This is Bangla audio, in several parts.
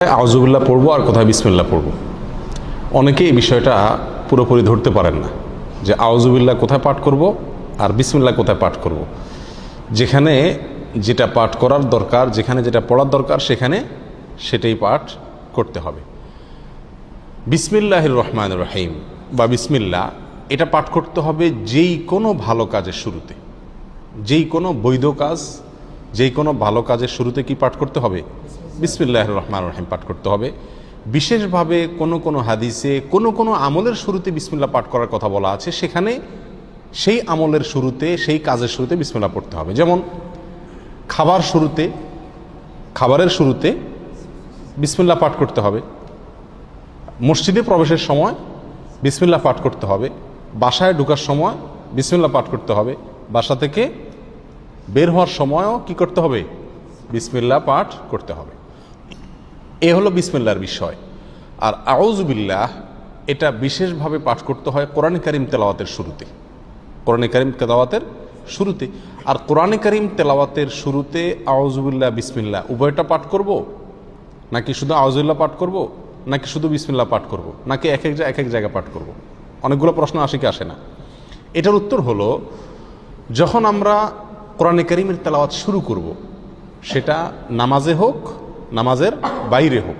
আউযুবিল্লাহ পড়বো আর কোথায় বিসমিল্লাহ পড়বো। অনেকে এই বিষয়টা পুরোপুরি ধরতে পারেন না যে আউযুবিল্লাহ কোথায় পাঠ করব আর বিসমিল্লাহ কোথায় পাঠ করব। যেখানে যেটা পাঠ করার দরকার, যেখানে যেটা পড়ার দরকার সেখানে সেটাই পাঠ করতে হবে। বিসমিল্লাহির রহমানির রহিম বা বিসমিল্লাহ এটা পাঠ করতে হবে যেই কোনো ভালো কাজের শুরুতে, যেই কোনো বৈধ কাজ, যেই কোনো ভালো কাজের শুরুতে কি পাঠ করতে হবে? বিসমিল্লাহির রহমানির রহিম পাঠ করতে হবে। বিশেষভাবে কোনো কোনো হাদিসে কোনো কোনো আমলের শুরুতে বিসমিল্লাহ পাঠ করার কথা বলা আছে, সেখানে সেই আমলের শুরুতে, সেই কাজের শুরুতে বিসমিল্লাহ পড়তে হবে। যেমন খাবারের শুরুতে বিসমিল্লাহ পাঠ করতে হবে, মসজিদে প্রবেশের সময় বিসমিল্লাহ পাঠ করতে হবে, বাসায় ঢোকার সময় বিসমিল্লাহ পাঠ করতে হবে, বাসা থেকে বের হওয়ার সময়ও কি করতে হবে? বিসমিল্লাহ পাঠ করতে হবে। এ হলো বিসমিল্লাহর বিষয়। আর আউযুবিল্লাহ এটা বিশেষভাবে পাঠ করতে হয় কোরআনে কারীম তেলাওয়াতের শুরুতে, কোরআনে কারীম তেলাওয়াতের শুরুতে। আর কোরআনে কারীম তেলাওয়াতের শুরুতে আউযুবিল্লাহ বিসমিল্লাহ উভয়টা পাঠ করব, নাকি শুধু আউযুবিল্লাহ পাঠ করব, নাকি শুধু বিসমিল্লাহ পাঠ করব, নাকি এক এক জায়গায় পাঠ করব? অনেকগুলো প্রশ্ন আসে কি আসে না? এটার উত্তর হলো, যখন আমরা কোরআনে কারীমের তেলাওয়াত শুরু করব, সেটা নামাজে হোক, নামাজের বাইরে হোক,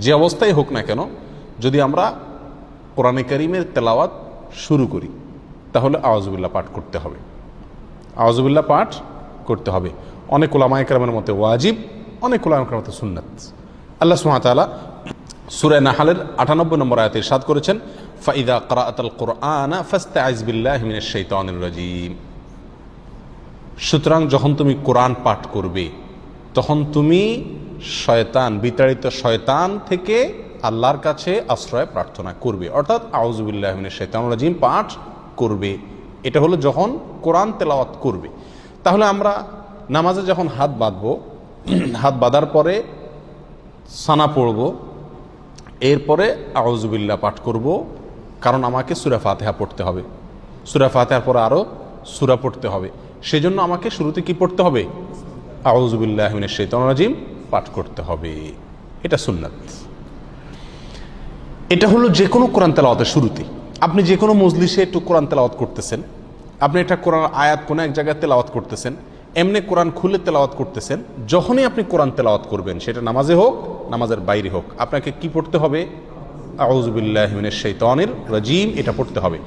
যে অবস্থায় হোক না কেন, যদি আমরা কোরআনে কারীমের তেলাওয়াত শুরু করি তাহলে আউযুবিল্লাহ পাঠ করতে হবে, আউযুবিল্লাহ পাঠ করতে হবে। অনেক উলামায়ে কেরামের মতে ওয়াজিব, অনেক উলামায়ে কেরামের মতে সুন্নাত। আল্লাহ সুবহানাহু ওয়া তাআলা সূরা নাহলের 98 নম্বর আয়াতে ইরশাদ করেছেন, ফাইদা ক্রাআতাল কুরআনা ফাস্তাইজ বিল্লাহি মিনাশ শাইতানির রাজীম। সুতরাং যখন তুমি কোরআন পাঠ করবে তখন তুমি শয়তান, বিতাড়িত শয়তান থেকে আল্লাহর কাছে আশ্রয় প্রার্থনা করবে, অর্থাৎ আউযুবিল্লাহি মিনাশ শাইতানির রাজীম পাঠ করবে। এটা হলো যখন কোরআন তেলাওয়াত করবে। তাহলে আমরা নামাজে যখন হাত বাঁধবো, হাত বাঁধার পরে সানা পড়ব, এরপরে আউযুবিল্লাহ পাঠ করব, কারণ আমাকে সূরা ফাতিহা পড়তে হবে, সূরা ফাতিহার পরে আরও সূরা পড়তে হবে। সেজন্য আমাকে শুরুতে কি পড়তে হবে? আউযুবিল্লাহি মিনাশ শাইতানির রাজীম পাঠ করতে হবে। এটা সুন্নাত। এটা হলো যে কোনো কোরআন তেলাওয়াতের শুরুতে। আপনি যে কোনো মজলিসে একটু কোরআন তেলাওয়াত করতেছেন, আপনি একটা কোরআন আয়াত কোনো এক জায়গায় তেলাওয়াত করতেছেন, এমনি কোরআন খুলে তেলাওয়াত করতেছেন, যখনই আপনি কোরআন তেলাওয়াত করবেন, সেটা নামাজে হোক, নামাজের বাইরে হোক, আপনাকে কি পড়তে হবে? আউযুবিল্লাহি মিনাশ শাইতানির রাজীম এটা পড়তে হবে।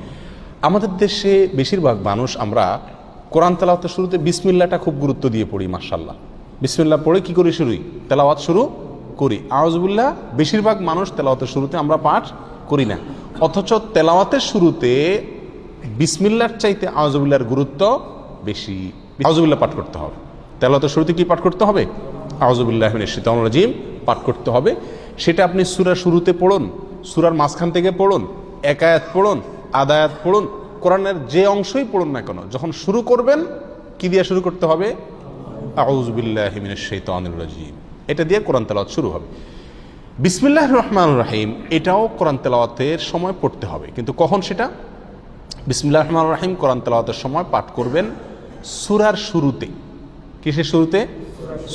আমাদের দেশে বেশিরভাগ মানুষ আমরা কোরআন তেলাওয়াতের শুরুতে বিসমিল্লাহটা খুব গুরুত্ব দিয়ে পড়ি। মাশাআল্লাহ, বিসমিল্লাহ পড়ে কি করি? তেলাওয়াত শুরু করি। আউযুবিল্লাহ বেশিরভাগ মানুষ তেলাওয়াতের শুরুতে আমরা পাঠ করি না, অথচ তেলাওয়াতের শুরুতে বিসমিল্লাহর চাইতে আউযুবিল্লাহর গুরুত্ব বেশি। আউযুবিল্লাহ পাঠ করতে হবে। তেলাওয়াতের শুরুতে কি পাঠ করতে হবে? আউযুবিল্লাহি মিনাশ শাইতানির রাজীম পাঠ করতে হবে। সেটা আপনি সূরার শুরুতে পড়ুন, সূরার মাঝখান থেকে পড়ুন, এক আয়াত পড়ুন, আধা আয়াত পড়ুন, কোরআনের যে অংশই পড়ুন না কেন, যখন শুরু করবেন কি দিয়ে শুরু করতে হবে? আউযুবিল্লাহি মিনাশ শাইতানির রাজীম, এটা দিয়ে কোরআন তেলাওয়াত শুরু হবে। বিসমিল্লাহির রহমানির রহিম এটাও কোরআন তেলাওয়াতের সময় পড়তে হবে, কিন্তু কখন সেটা? বিসমিল্লাহির রহমানির রহিম কোরআন তেলাওয়াতের সময় পাঠ করবেন সূরার শুরুতে। কিসের শুরুতে?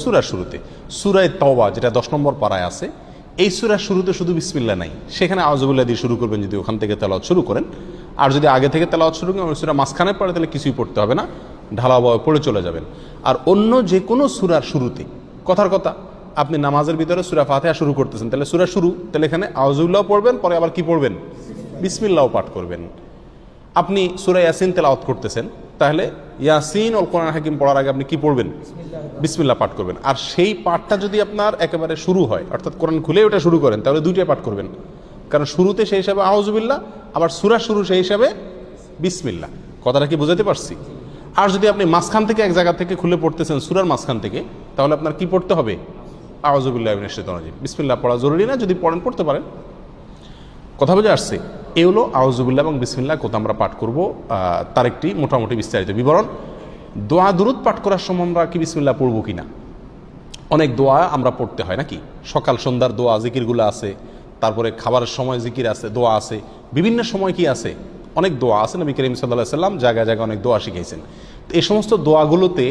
সূরার শুরুতে। সূরা তাওবা যেটা 10 নম্বর পারায় আছে, এই সূরার শুরুতে শুধু বিসমিল্লাহ নাই, সেখানে আউযুবিল্লাহ দিয়ে শুরু করবেন যদি ওখান থেকে তেলাওয়াত শুরু করেন। আর যদি আগে থেকে তেলাওয়াত শুরু করেন, সূরা মাঝখানে পড়ে, তাহলে কিছুই পড়তে হবে না, ঢালাওভাবে পড়ে চলে যাবেন। আর অন্য যে কোনো সূরার শুরুতে, কথার কথা আপনি নামাজের ভিতরে সূরা ফাতিহা শুরু করতেছেন, তাহলে সূরা শুরু, তাহলে এখানে আউযুবিল্লাহ পড়বেন, পরে আবার কি পড়বেন? বিসমিল্লাহ পাঠ করবেন। আপনি সূরা ইয়াসিন তেলাওয়াত করতেছেন, তাহলে ইয়াসিন ওয়াল কোরআনুল হাকিম পড়ার আগে আপনি কি পড়বেন? বিসমিল্লাহ পাঠ করবেন। আর সেই পাঠটা যদি আপনার একেবারে শুরু হয়, অর্থাৎ কোরআন খুলে ওটা শুরু করেন, তাহলে দুইটাই পাঠ করবেন, কারণ শুরুতে সেই হিসাবে আউযুবিল্লাহ, আবার সূরা শুরু সেই হিসাবে বিসমিল্লাহ। কথাটা কি বুঝাতে পারছি? আর যদি আপনি মাঝখান থেকে এক জায়গা থেকে খুলে পড়তেছেন, সূরার মাঝখান থেকে, তাহলে আপনার কি পড়তে হবে? আউযুবিল্লাহি মিনাশ শাইতানির রাজীম। বিসমিল্লাহ পড়া জরুরি না, যদি পড়েন পড়তে পারেন। কথা বুঝে আসছে? এ হলো আউযুবিল্লাহ এবং বিসমিল্লাহ কোথা আমরা পাঠ করব, তার একটি মোটামুটি বিস্তারিত বিবরণ। দোয়া দুরুদ পাঠ করার সময় আমরা কি বিসমিল্লাহ পড়বো কিনা? অনেক দোয়া আমরা পড়তে হয় নাকি? সকাল সন্ধ্যার দোয়া জিকিরগুলো আছে, তারপরে খাবারের সময় জিকির আছে, দোয়া আছে, বিভিন্ন সময় কি আছে? অনেক দোয়া আছে, নবী করিম সাল্লাল্লাহু আলাইহি সাল্লাম জায়গায় জায়গায় অনেক দোয়া শিখিয়েছেন। তো এই সমস্ত দোয়াগুলোতে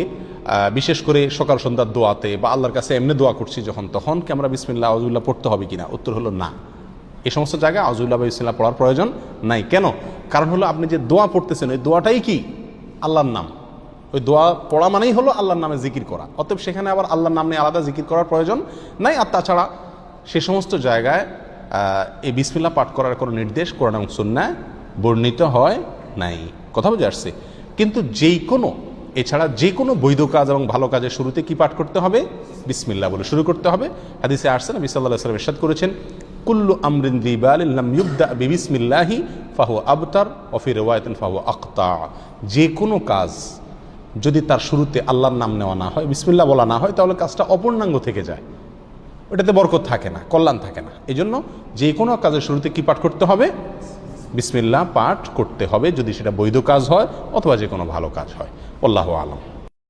বিশেষ করে সকাল সন্ধ্যার দোয়াতে বা আল্লাহর কাছে এমনি দোয়া করছি যখন, তখন কি আমরা বিসমিল্লাহ আউযুবিল্লাহ পড়তে হবে কিনা? উত্তর হলো না। এই সমস্ত জায়গায় আউযুবিল্লাহ বা বিসমিল্লাহ পড়ার প্রয়োজন নাই। কেন? কারণ হলো আপনি যে দোয়া পড়তেছেন ওই দোয়াটাই কি আল্লাহর নাম। ওই দোয়া পড়া মানেই হলো আল্লাহর নামে জিকির করা, অতএব সেখানে আবার আল্লাহর নাম নিয়ে আলাদা জিকির করার প্রয়োজন নাই। আর তাছাড়া সে সমস্ত জায়গায় এই বিসমিল্লাহ পাঠ করার কোনো নির্দেশ কোরআন এবং সুন্নায় বর্ণিত হয় নাই। কথা বুঝে আসছে? কিন্তু এছাড়া যে কোনো বৈধ কাজ এবং ভালো কাজের শুরুতে কি পাঠ করতে হবে? বিসমিল্লাহ বলে শুরু করতে হবে। হাদিসে আসছে নবী সাল্লাল্লাহু আলাইহি ওয়াসাল্লাম ইরশাদ করেছেন, কুল্লু আমরিন যী বালিন লাম ইউবদা বিবিসমিল্লাহি ফাহুয়া আবতার ওয়া ফি রিওয়ায়াতিন ফাহুয়া আকতা। যে কোনো কাজ যদি তার শুরুতে আল্লাহর নাম নেওয়া না হয়, বিসমিল্লাহ বলা না হয়, তাহলে কাজটা অপূর্ণাঙ্গ থেকে যায়, ওটাতে বরকত থাকে না, কল্যাণ থাকে না। এই জন্য যে কোনো কাজের শুরুতে কি পাঠ করতে হবে? বিসমিল্লাহ পাঠ করতে হবে, যদি সেটা বৈধ কাজ হয় অথবা যে কোনো ভালো কাজ হয়। আল্লাহু আলাম।